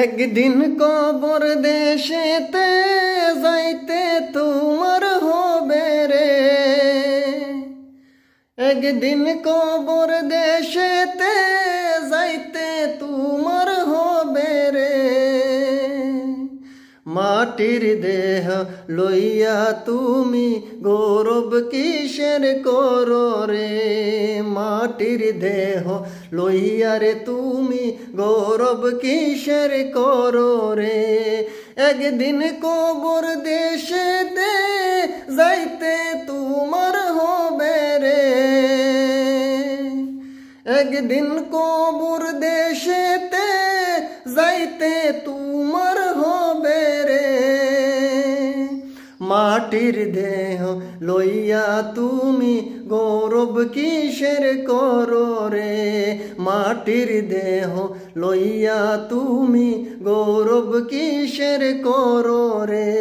একদিন কবর দেশেতে যাইতে তোমার হবে রে, একদিন কবর দেশেতে যাইতে তোমার হবে রে। মাটির দেহ লইয়া তুমি গৌরব কিসের করো রে, মাটির দেহ লইয়া রে তুমি গৌরব কিসের করো রে। একদিন কবর দেশেতে যাইতে তোমার হবে রে, একদিন কবর দেশেতে যাইতে তোমার হবে রে। মাটির দেহ লইয়া তুমি গৌরব কিসের করো রে, মাটির দেহ লইয়া তুমি গৌরব কিসের করো রে।